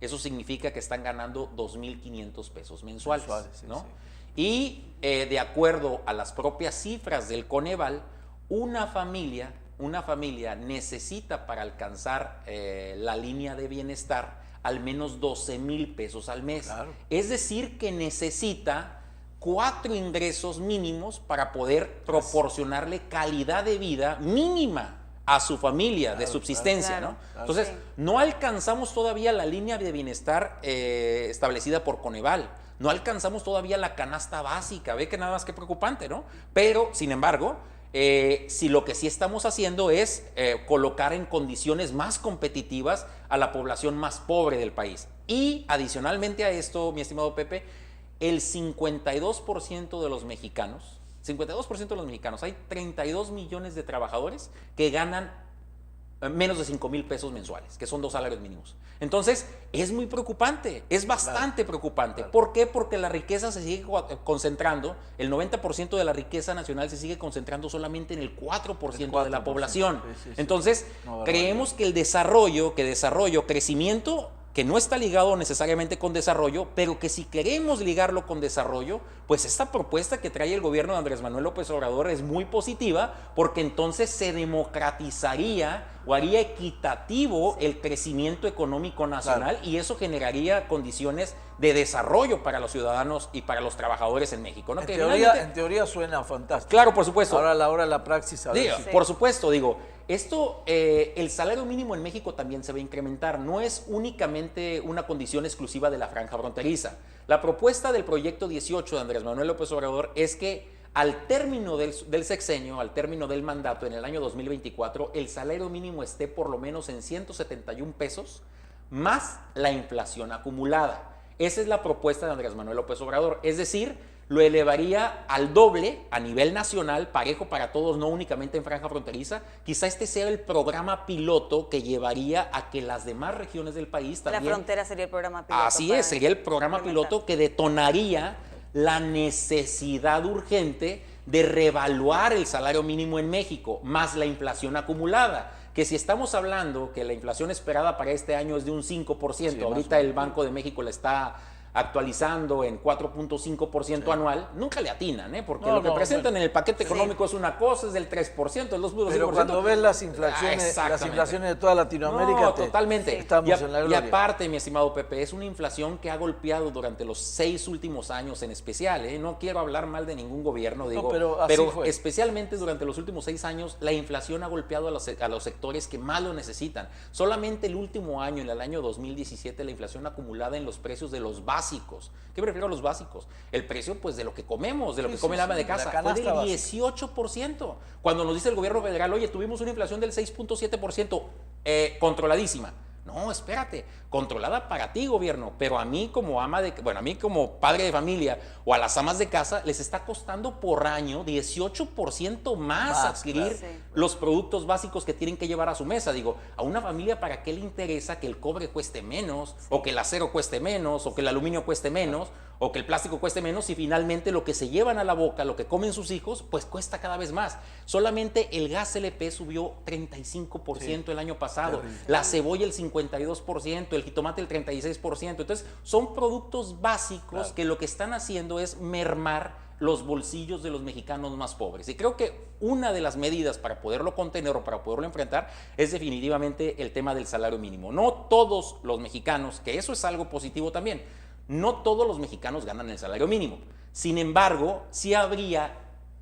Eso significa que están ganando 2.500 pesos mensuales, Sí, ¿no? sí. Y de acuerdo a las propias cifras del Coneval, una familia necesita para alcanzar la línea de bienestar al menos 12,000 pesos al mes. Claro. Es decir, que necesita 4 ingresos mínimos para poder proporcionarle calidad de vida mínima a su familia, de Claro, subsistencia, claro. ¿no? Claro. Entonces, Sí. no alcanzamos todavía la línea de bienestar establecida por Coneval. No alcanzamos todavía la canasta básica. Ve que nada más que preocupante, ¿no? Pero, sin embargo, si lo que sí estamos haciendo es colocar en condiciones más competitivas a la población más pobre del país. Y adicionalmente a esto, mi estimado Pepe, el 52% de los mexicanos, hay 32 millones de trabajadores que ganan menos de 5,000 pesos mensuales, que son 2 salarios mínimos. Entonces, es muy preocupante, es bastante preocupante. Claro. ¿Por qué? Porque la riqueza se sigue concentrando, el 90% de la riqueza nacional se sigue concentrando solamente en el 4% de la población. Sí. Entonces, No, creemos que el desarrollo, crecimiento, que no está ligado necesariamente con desarrollo, pero que si queremos ligarlo con desarrollo, pues esta propuesta que trae el gobierno de Andrés Manuel López Obrador es muy positiva, porque entonces se democratizaría o haría equitativo el crecimiento económico nacional, y eso generaría condiciones de desarrollo para los ciudadanos y para los trabajadores en México, ¿no? En teoría suena fantástico. Claro, por supuesto. Ahora a la hora de la praxis, a ver Digo, si- por supuesto, digo, esto, el salario mínimo en México también se va a incrementar. No es únicamente una condición exclusiva de la franja fronteriza. La propuesta del proyecto 18 de Andrés Manuel López Obrador es que al término del sexenio, al término del mandato en el año 2024, el salario mínimo esté por lo menos en 171 pesos más la inflación acumulada. Esa es la propuesta de Andrés Manuel López Obrador. Es decir, lo elevaría al doble a nivel nacional, parejo para todos, no únicamente en franja fronteriza. Quizá este sea el programa piloto que llevaría a que las demás regiones del país también... La frontera sería el programa piloto. Así para es, sería el programa implementar. piloto que detonaría la necesidad urgente de revaluar el salario mínimo en México, más la inflación acumulada. Que si estamos hablando que la inflación esperada para este año es de un 5%, Sí, ahorita el Banco de México la está actualizando en 4.5% anual, nunca le atinan, porque No, lo que no, presentan bueno. en el paquete económico es una cosa, es del 3%, el 2.5%. Pero cuando ves las Exactamente. inflaciones de toda Latinoamérica, No, totalmente. estamos en la Y gloria. aparte, mi estimado Pepe, es una inflación que ha golpeado durante los 6 últimos años en especial. No quiero hablar mal de ningún gobierno, digo, pero así fue. especialmente durante los últimos 6 años, la inflación ha golpeado a los sectores que más lo necesitan. Solamente el último año, en el año 2017, la inflación acumulada en los precios de los básicos. ¿Qué me refiero a los básicos? El precio, pues, de lo que comemos, de lo que come el ama de casa, fue del 18%. Cuando nos dice el gobierno federal, oye, tuvimos una inflación del 6.7%, controladísima. No, espérate, controlada para ti, gobierno, pero a mí como a mí como padre de familia o a las amas de casa les está costando por año 18% más adquirir claro. Sí. los productos básicos que tienen que llevar a su mesa. Digo, a una familia, ¿para qué le interesa que el cobre cueste menos, o que el acero cueste menos, o que el aluminio cueste menos, o que el plástico cueste menos, si finalmente lo que se llevan a la boca, lo que comen sus hijos, pues cuesta cada vez más? Solamente el gas LP subió 35% el año pasado, la cebolla el 52%, el jitomate el 36%. Entonces, son productos básicos que lo que están haciendo es mermar los bolsillos de los mexicanos más pobres. Y creo que una de las medidas para poderlo contener o para poderlo enfrentar es definitivamente el tema del salario mínimo. No todos los mexicanos, que eso es algo positivo también, no todos los mexicanos ganan el salario mínimo. Sin embargo, sí habría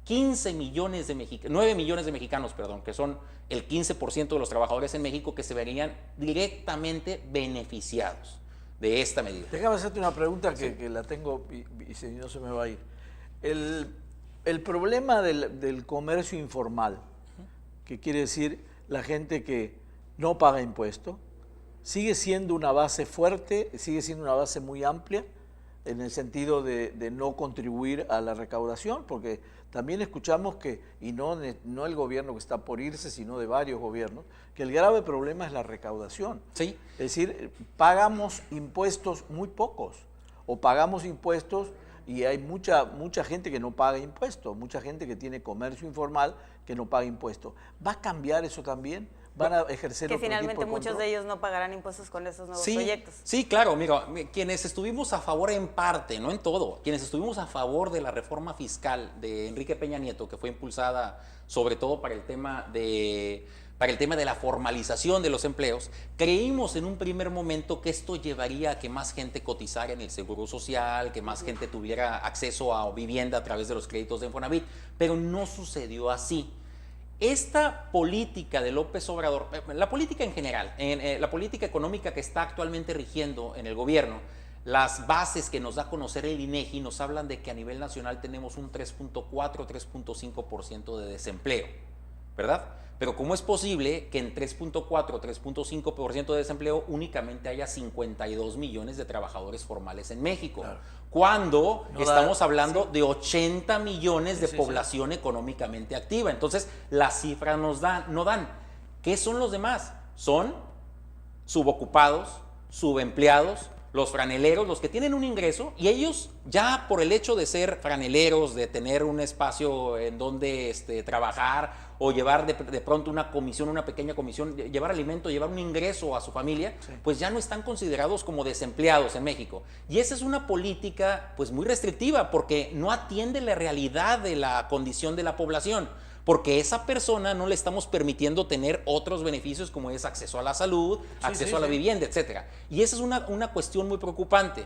9 millones de mexicanos, que son el 15% de los trabajadores en México, que se verían directamente beneficiados de esta medida. Déjame hacerte una pregunta que la tengo y si no se me va a ir. El problema del comercio informal, que quiere decir la gente que no paga impuestos, sigue siendo una base fuerte, sigue siendo una base muy amplia en el sentido de no contribuir a la recaudación, porque también escuchamos que, y no el gobierno que está por irse, sino de varios gobiernos, que el grave problema es la recaudación. Sí. Es decir, pagamos impuestos muy pocos, o pagamos impuestos y hay mucha gente que no paga impuestos, mucha gente que tiene comercio informal que no paga impuestos. ¿Va a cambiar eso también? ¿Van a ejercer Que otro finalmente tipo de muchos control? de ellos no pagarán impuestos con esos nuevos Sí, proyectos. sí, claro, mira, quienes estuvimos a favor en parte, no en todo, quienes estuvimos a favor de la reforma fiscal de Enrique Peña Nieto, que fue impulsada sobre todo para el tema de la formalización de los empleos, creímos en un primer momento que esto llevaría a que más gente cotizara en el Seguro Social, que más gente tuviera acceso a vivienda a través de los créditos de Infonavit, pero no sucedió así. Esta política de López Obrador, la política en general, la política económica que está actualmente rigiendo en el gobierno, las bases que nos da a conocer el INEGI nos hablan de que a nivel nacional tenemos un 3.4, 3.5% de desempleo, ¿verdad? Pero ¿cómo es posible que en 3.4, 3.5% de desempleo únicamente haya 52 millones de trabajadores formales en México? Claro. Cuando estamos hablando de 80 millones de población económicamente activa. Entonces, las cifras no dan. ¿Qué son los demás? Son subocupados, subempleados, los franeleros, los que tienen un ingreso, y ellos ya por el hecho de ser franeleros, de tener un espacio en donde trabajar o llevar de pronto una comisión, una pequeña comisión, llevar alimento, llevar un ingreso a su familia, pues ya no están considerados como desempleados en México. Y esa es una política pues muy restrictiva porque no atiende la realidad de la condición de la población. Porque esa persona no le estamos permitiendo tener otros beneficios como es acceso a la salud, acceso a la vivienda, etc. Y esa es una cuestión muy preocupante.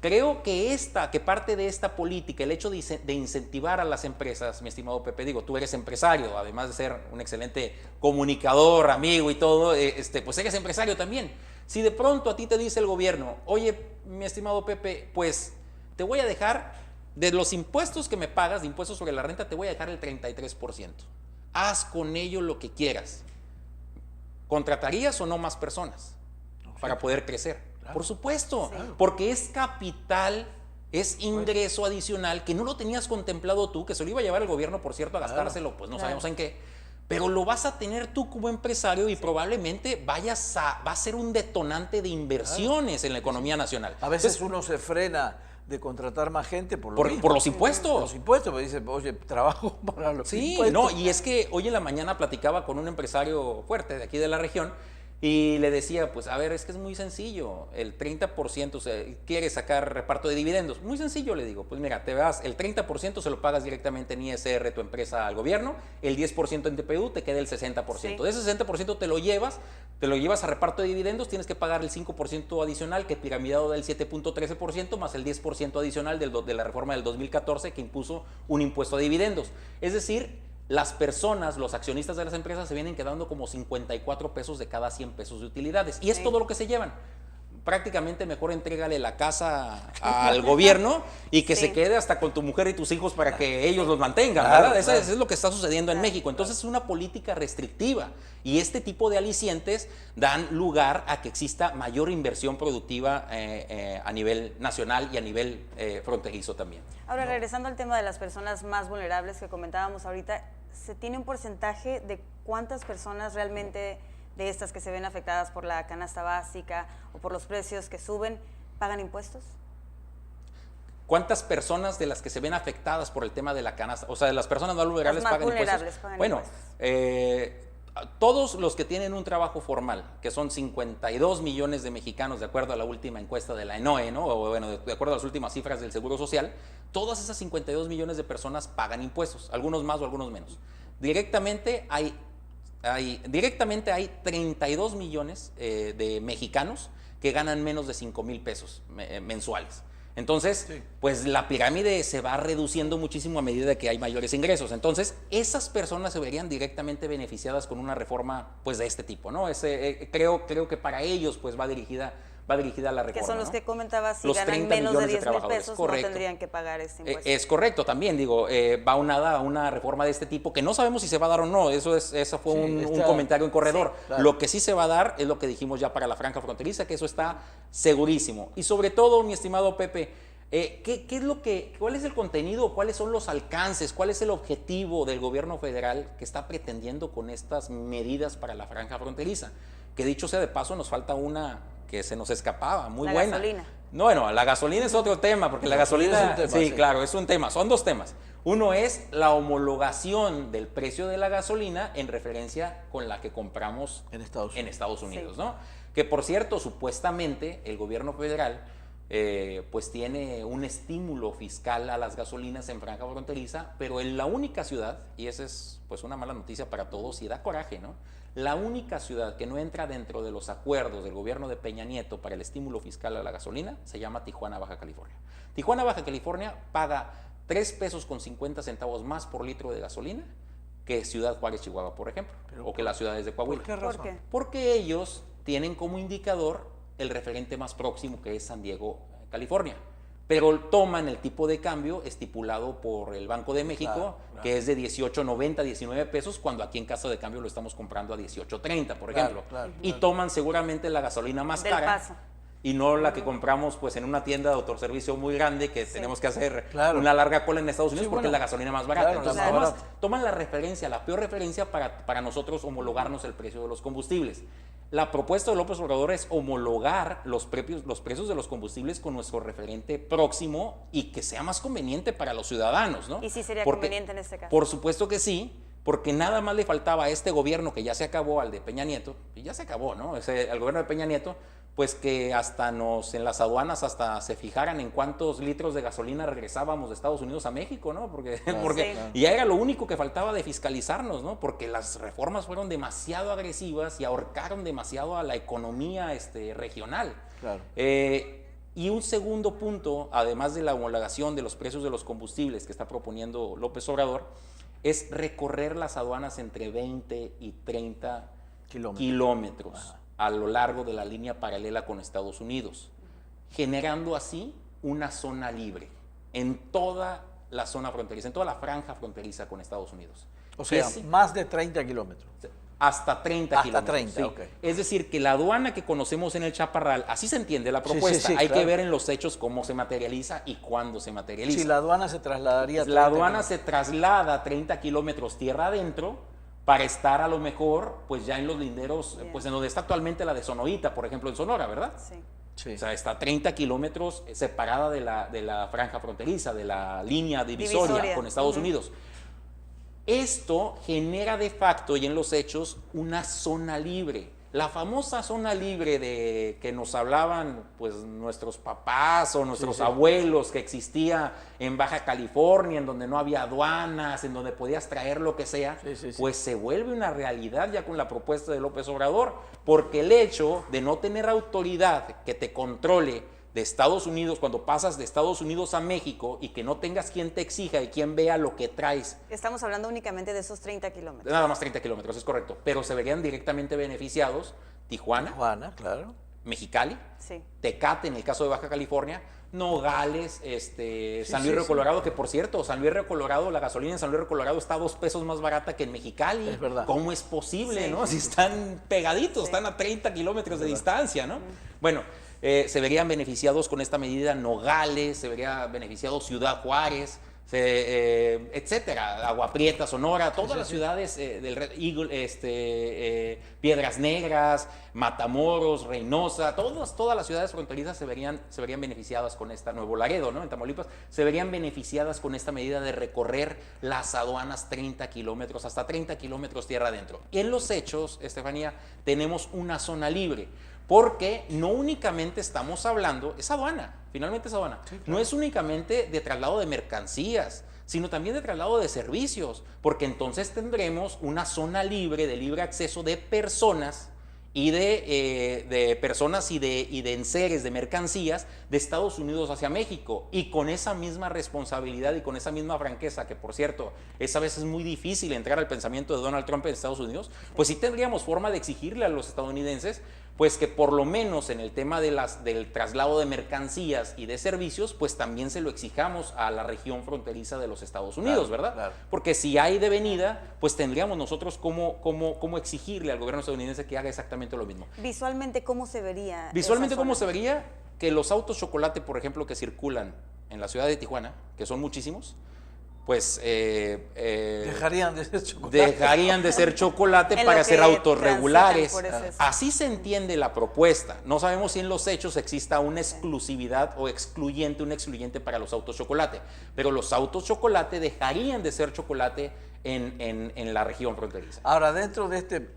Creo que parte de esta política, el hecho de incentivar a las empresas, mi estimado Pepe, digo, tú eres empresario, además de ser un excelente comunicador, amigo y todo, pues eres empresario también. Si de pronto a ti te dice el gobierno, oye, mi estimado Pepe, pues te voy a dejar de los impuestos que me pagas, de impuestos sobre la renta, te voy a dejar el 33%. Haz con ello lo que quieras. ¿Contratarías o no más personas para poder crecer? Claro. Por supuesto, porque es capital, es ingreso adicional que no lo tenías contemplado tú, que se lo iba a llevar el gobierno, por cierto, a gastárselo, pues no sabemos en qué, pero lo vas a tener tú como empresario y probablemente va a ser un detonante de inversiones en la economía nacional. A veces uno se frena de contratar más gente por los impuestos. Por los impuestos, me dice, oye, trabajo para los impuestos. Sí, no, y es que hoy en la mañana platicaba con un empresario fuerte de aquí de la región y le decía, pues a ver, es que es muy sencillo, el 30%, o sea, quiere sacar reparto de dividendos. Muy sencillo, le digo, pues mira, el 30% se lo pagas directamente en ISR tu empresa al gobierno, el 10% en TPU, te queda el 60%. Sí. De ese 60% te lo llevas a reparto de dividendos, tienes que pagar el 5% adicional, que piramidado del 7.13%, más el 10% adicional de la reforma del 2014 que impuso un impuesto a dividendos. Es decir, las personas, los accionistas de las empresas se vienen quedando como 54 pesos de cada 100 pesos de utilidades. Y es todo lo que se llevan. Prácticamente mejor entrégale la casa al gobierno y que se quede hasta con tu mujer y tus hijos para que ellos los mantengan, ¿verdad? Eso es lo que está sucediendo en México. Entonces es una política restrictiva y este tipo de alicientes dan lugar a que exista mayor inversión productiva a nivel nacional y a nivel fronterizo también. Ahora, regresando al tema de las personas más vulnerables que comentábamos ahorita, ¿se tiene un porcentaje de cuántas personas realmente de estas que se ven afectadas por la canasta básica o por los precios que suben, pagan impuestos? ¿Cuántas personas de las que se ven afectadas por el tema de la canasta, o sea, de las personas más vulnerables pagan impuestos? Bueno, todos los que tienen un trabajo formal, que son 52 millones de mexicanos, de acuerdo a la última encuesta de la ENOE, ¿no? O bueno, de acuerdo a las últimas cifras del Seguro Social, todas esas 52 millones de personas pagan impuestos, algunos más o algunos menos. Directamente hay 32 millones de mexicanos que ganan menos de 5,000 pesos mensuales. Entonces, pues la pirámide se va reduciendo muchísimo a medida que hay mayores ingresos. Entonces, esas personas se verían directamente beneficiadas con una reforma pues de este tipo, ¿no? Creo que para ellos pues va dirigida la reforma. Que son los, ¿no?, que comentabas, si los ganan menos de 10,000 pesos, correcto, no tendrían que pagar este impuesto. Es correcto también, digo, va unada a una reforma de este tipo que no sabemos si se va a dar o no, eso fue un comentario en corredor. Sí, claro. Lo que sí se va a dar es lo que dijimos ya para la franja fronteriza, que eso está segurísimo. Y sobre todo, mi estimado Pepe, ¿cuál es el contenido, cuáles son los alcances, cuál es el objetivo del gobierno federal que está pretendiendo con estas medidas para la franja fronteriza? Que dicho sea de paso, nos falta una que se nos escapaba, muy buena. La gasolina. No, bueno, la gasolina es otro tema, porque la gasolina, es un tema, sí, claro, es un tema, son dos temas. Uno es la homologación del precio de la gasolina en referencia con la que compramos en Estados Unidos, sí, ¿no? Que por cierto, supuestamente el gobierno federal pues tiene un estímulo fiscal a las gasolinas en franja fronteriza, pero en la única ciudad, y esa es pues una mala noticia para todos y da coraje, ¿no? La única ciudad que no entra dentro de los acuerdos del gobierno de Peña Nieto para el estímulo fiscal a la gasolina se llama Tijuana, Baja California. Tijuana, Baja California paga 3 pesos con 50 centavos más por litro de gasolina que Ciudad Juárez, Chihuahua, por ejemplo, o que las ciudades de Coahuila. ¿Por qué razón? ¿Por qué? Porque ellos tienen como indicador el referente más próximo, que es San Diego, California. Pero toman el tipo de cambio estipulado por el Banco de México, claro, que es de 18.90, 19 pesos, cuando aquí en casa de cambio lo estamos comprando a 18.30, por ejemplo. Claro. Y toman seguramente la gasolina más cara. y no la que compramos pues en una tienda de autoservicio muy grande que tenemos que hacer una larga cola en Estados Unidos porque es la gasolina más barata. Entonces toman la referencia, la peor referencia para nosotros homologarnos el precio de los combustibles. La propuesta de López Obrador es homologar los precios de los combustibles con nuestro referente próximo y que sea más conveniente para los ciudadanos, ¿no? ¿Y sí sería conveniente en este caso? Por supuesto que sí, porque nada más le faltaba a este gobierno que ya se acabó, al de Peña Nieto, y ya se acabó, ¿no? Al gobierno de Peña Nieto, pues que hasta en las aduanas hasta se fijaran en cuántos litros de gasolina regresábamos de Estados Unidos a México, ¿no? Porque ya era lo único que faltaba de fiscalizarnos, ¿no? Porque las reformas fueron demasiado agresivas y ahorcaron demasiado a la economía regional. Claro. Y un segundo punto, además de la homologación de los precios de los combustibles que está proponiendo López Obrador, es recorrer las aduanas entre 20 y 30 kilómetros a lo largo de la línea paralela con Estados Unidos, generando así una zona libre en toda la zona fronteriza, en toda la franja fronteriza con Estados Unidos. O sea, más de 30 kilómetros. Hasta 30 kilómetros. Hasta 30, sí. ok. Es decir, que la aduana que conocemos en el Chaparral, así se entiende la propuesta. Hay que ver en los hechos cómo se materializa y cuándo se materializa. Si la aduana se trasladaría a 30 La aduana se traslada a 30 kilómetros tierra adentro para estar a lo mejor pues ya en los linderos, pues en donde está actualmente la de Sonoita, por ejemplo, en Sonora, ¿verdad? Sí. O sea, está a 30 kilómetros separada de la franja fronteriza, de la línea divisoria con Estados Unidos. Esto genera de facto y en los hechos una zona libre. La famosa zona libre de que nos hablaban pues nuestros papás o nuestros abuelos, que existía en Baja California, en donde no había aduanas, en donde podías traer lo que sea, pues se vuelve una realidad ya con la propuesta de López Obrador, porque el hecho de no tener autoridad que te controle de Estados Unidos, cuando pasas de Estados Unidos a México y que no tengas quien te exija y quien vea lo que traes. Estamos hablando únicamente de esos 30 kilómetros. Nada más 30 kilómetros, es correcto. Pero se verían directamente beneficiados Tijuana, claro. Mexicali, Tecate en el caso de Baja California, Nogales, San Luis Río Colorado, que por cierto, San Luis Río Colorado, la gasolina en San Luis Río Colorado está a 2 pesos más barata que en Mexicali. Es verdad. ¿Cómo es posible, no? Si están pegaditos, están a 30 kilómetros de distancia, ¿no? Bueno, se verían beneficiados con esta medida Nogales, se vería beneficiado Ciudad Juárez, etcétera, Agua Prieta, Sonora, todas las ciudades del Red Eagle, Piedras Negras, Matamoros, Reynosa, todas las ciudades fronterizas se verían beneficiadas con esta, Nuevo Laredo, ¿no? En Tamaulipas, se verían beneficiadas con esta medida de recorrer las aduanas 30 kilómetros, hasta 30 kilómetros tierra adentro. Y en los hechos, Estefanía, tenemos una zona libre. Porque no únicamente estamos hablando, es aduana, finalmente es aduana, no es únicamente de traslado de mercancías, sino también de traslado de servicios, porque entonces tendremos una zona libre de libre acceso de personas y de personas y de enseres de mercancías de Estados Unidos hacia México, y con esa misma responsabilidad y con esa misma franqueza, que por cierto es a veces muy difícil entrar al pensamiento de Donald Trump en Estados Unidos, pues sí tendríamos forma de exigirle a los estadounidenses pues que por lo menos en el tema del traslado de mercancías y de servicios, pues también se lo exijamos a la región fronteriza de los Estados Unidos, ¿verdad? Claro. Porque si hay devenida, pues tendríamos nosotros cómo exigirle al gobierno estadounidense que haga exactamente lo mismo. Visualmente, ¿cómo se vería? Visualmente, ¿cómo se vería? Que los autos chocolate, por ejemplo, que circulan en la ciudad de Tijuana, que son muchísimos, pues dejarían de ser chocolate para ser autos regulares. Así se entiende la propuesta. No sabemos si en los hechos exista una exclusividad o un excluyente para los autos chocolate, pero los autos chocolate dejarían de ser chocolate en la región fronteriza. Ahora, dentro de este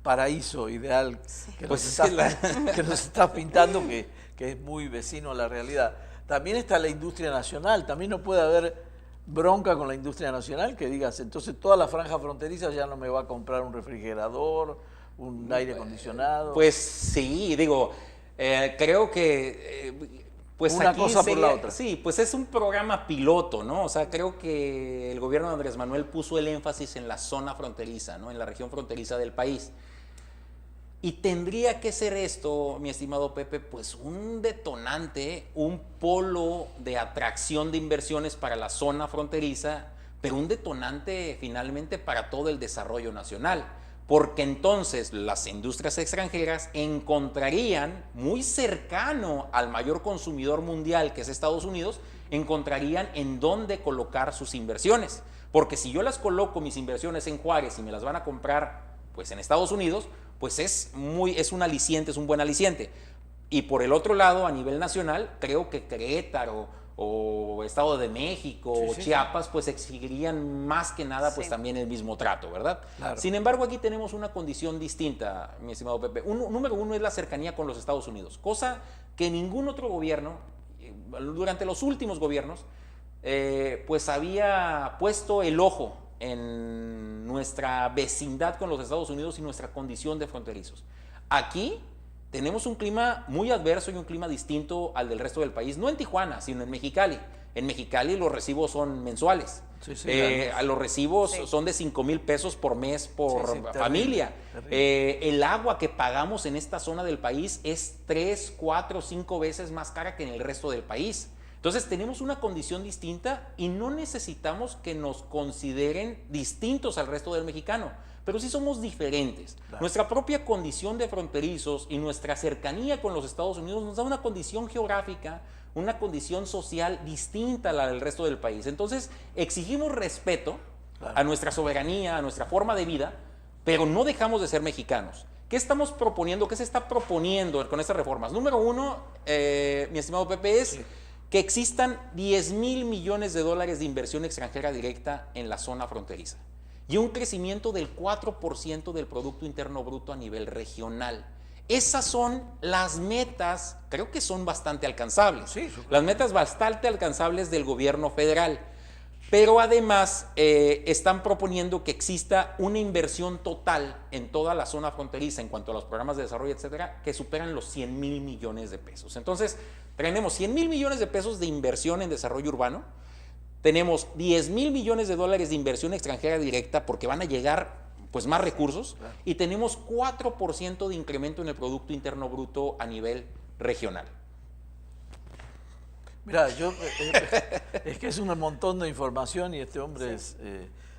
paraíso ideal que nos está pintando, que es muy vecino a la realidad, también está la industria nacional. También no puede haber bronca con la industria nacional, que digas, entonces toda la franja fronteriza ya no me va a comprar un refrigerador, un aire acondicionado. Pues sí, digo, creo que pues una aquí cosa por la otra. Sí, pues es un programa piloto, ¿no? O sea, creo que el gobierno de Andrés Manuel puso el énfasis en la zona fronteriza, ¿no? En la región fronteriza del país. Y tendría que ser esto, mi estimado Pepe, pues un detonante, un polo de atracción de inversiones para la zona fronteriza, pero un detonante finalmente para todo el desarrollo nacional. porque entonces las industrias extranjeras encontrarían muy cercano al mayor consumidor mundial, que es Estados Unidos, encontrarían en dónde colocar sus inversiones. Porque si yo las coloco mis inversiones en Juárez y me las van a comprar pues en Estados Unidos, pues es un aliciente, es un buen aliciente. Y por el otro lado, a nivel nacional, creo que Querétaro o Estado de México o Chiapas, pues exigirían más que nada pues también el mismo trato, ¿verdad? Claro. Sin embargo, aquí tenemos una condición distinta, mi estimado Pepe. Número uno es la cercanía con los Estados Unidos, cosa que ningún otro gobierno, durante los últimos gobiernos, pues había puesto el ojo en nuestra vecindad con los Estados Unidos y nuestra condición de fronterizos. Aquí tenemos un clima muy adverso y un clima distinto al del resto del país, no en Tijuana, sino en Mexicali. En Mexicali los recibos son mensuales. Los recibos son de 5,000 pesos por mes por familia. Terrible. El agua que pagamos en esta zona del país es 3, 4, 5 veces más cara que en el resto del país. Entonces tenemos una condición distinta y no necesitamos que nos consideren distintos al resto del mexicano, pero sí somos diferentes. Claro. Nuestra propia condición de fronterizos y nuestra cercanía con los Estados Unidos nos da una condición geográfica, una condición social distinta a la del resto del país. Entonces exigimos respeto a nuestra soberanía, a nuestra forma de vida, pero no dejamos de ser mexicanos. ¿Qué estamos proponiendo? ¿Qué se está proponiendo con estas reformas? Número uno, mi estimado Pepe, es que existan 10,000 millones de dólares de inversión extranjera directa en la zona fronteriza y un crecimiento del 4% del Producto Interno Bruto a nivel regional. Esas son las metas, creo que son bastante alcanzables, las metas bastante alcanzables del gobierno federal, pero además están proponiendo que exista una inversión total en toda la zona fronteriza en cuanto a los programas de desarrollo, etcétera, que superan los 100,000 millones de pesos. Entonces, tenemos 100,000 millones de pesos de inversión en desarrollo urbano, tenemos 10,000 millones de dólares de inversión extranjera directa porque van a llegar pues más recursos, y tenemos 4% de incremento en el Producto Interno Bruto a nivel regional. Mira, es que es un montón de información y este hombre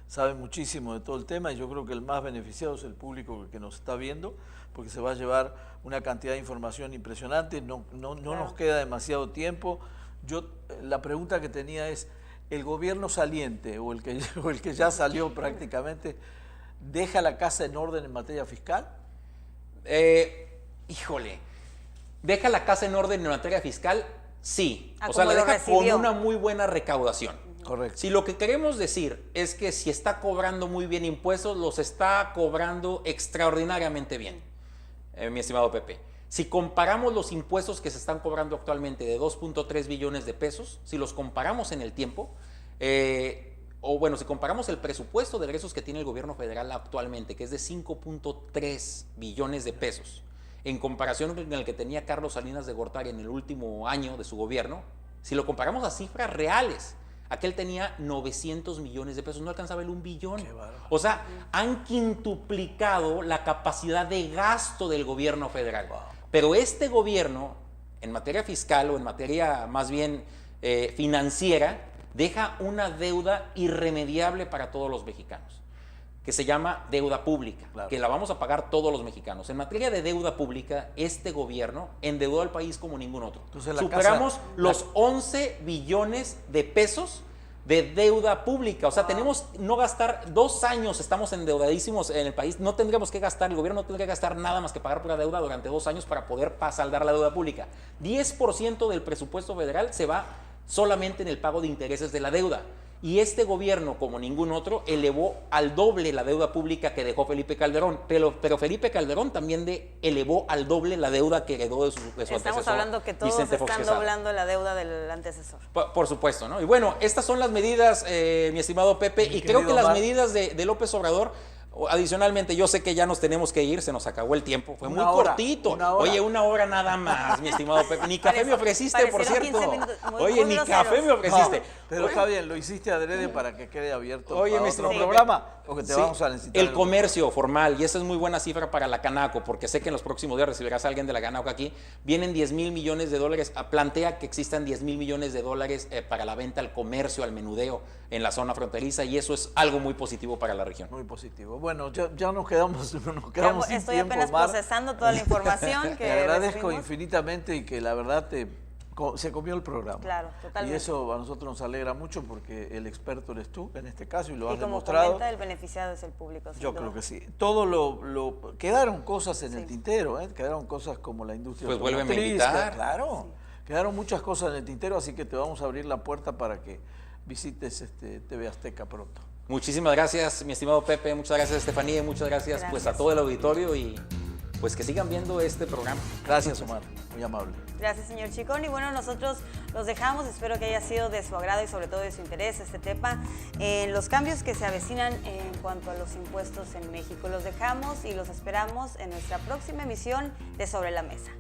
sabe muchísimo de todo el tema, y yo creo que el más beneficiado es el público que nos está viendo, porque se va a llevar una cantidad de información impresionante, no nos queda demasiado tiempo. La pregunta que tenía es, ¿el gobierno saliente o el que ya salió prácticamente deja la casa en orden en materia fiscal? Híjole, ¿deja la casa en orden en materia fiscal? Sí, o sea, la deja con una muy buena recaudación. Correcto. Si lo que queremos decir es que si está cobrando muy bien impuestos, los está cobrando extraordinariamente bien, mi estimado Pepe. Si comparamos los impuestos que se están cobrando actualmente de 2.3 billones de pesos, si los comparamos en el tiempo, si comparamos el presupuesto de egresos que tiene el gobierno federal actualmente, que es de 5.3 billones de pesos, en comparación con el que tenía Carlos Salinas de Gortari en el último año de su gobierno, si lo comparamos a cifras reales, aquel tenía 900 millones de pesos, no alcanzaba el 1 billón. O sea, han quintuplicado la capacidad de gasto del gobierno federal. Wow. Pero este gobierno, en materia fiscal o en materia más bien financiera, deja una deuda irremediable para todos los mexicanos, que se llama deuda pública, que la vamos a pagar todos los mexicanos. En materia de deuda pública, este gobierno endeudó al país como ningún otro. Entonces, superamos los 11 billones de pesos de deuda pública. O sea, tenemos no gastar 2 años, estamos endeudadísimos en el país, no tendríamos que gastar, el gobierno no tendría que gastar nada más que pagar pura deuda durante 2 años para poder saldar la deuda pública. 10% del presupuesto federal se va solamente en el pago de intereses de la deuda. Y este gobierno, como ningún otro, elevó al doble la deuda pública que dejó Felipe Calderón. Pero Felipe Calderón también elevó al doble la deuda que heredó de su antecesor. Estamos hablando que todos están doblando la deuda del antecesor. Por supuesto, ¿no? Y bueno, estas son las medidas, mi estimado Pepe, y creo que las medidas de López Obrador. Adicionalmente, yo sé que ya nos tenemos que ir, se nos acabó el tiempo, fue muy cortito. Oye, 1 hora nada más, mi estimado Pepe. Ni café me ofreciste, por cierto. Oye, ni café me ofreciste. Pero está bien, lo hiciste adrede para que quede abierto nuestro programa, porque te vamos a necesitar. El comercio formal, y esa es muy buena cifra para la Canaco, porque sé que en los próximos días recibirás a alguien de la Canaco aquí, vienen 10,000 millones de dólares, plantea que existan 10,000 millones de dólares para la venta al comercio, al menudeo en la zona fronteriza, y eso es algo muy positivo para la región. Muy positivo. bueno, ya nos quedamos sin Estoy tiempo, apenas Omar. procesando toda la información que Te agradezco recibimos. infinitamente y que la verdad se comió el programa. Claro, totalmente. Y eso a nosotros nos alegra mucho porque el experto eres tú en este caso y lo has Y como demostrado. comenta, el beneficiado es el público. sin Yo duda. creo que sí. Quedaron cosas en el tintero, quedaron cosas como la industria Pues vuélveme a automotriz, invitar. Claro, quedaron muchas cosas en el tintero, así que te vamos a abrir la puerta para que visites TV Azteca pronto. Muchísimas gracias, mi estimado Pepe, muchas gracias, Estefanía, y muchas gracias, pues a Gracias. todo el auditorio y pues que sigan viendo este programa. Gracias, Omar, muy amable. Gracias, señor Chicón. Y bueno, nosotros los dejamos. Espero que haya sido de su agrado y sobre todo de su interés este tema en los cambios que se avecinan en cuanto a los impuestos en México. Los dejamos y los esperamos en nuestra próxima emisión de Sobre la Mesa.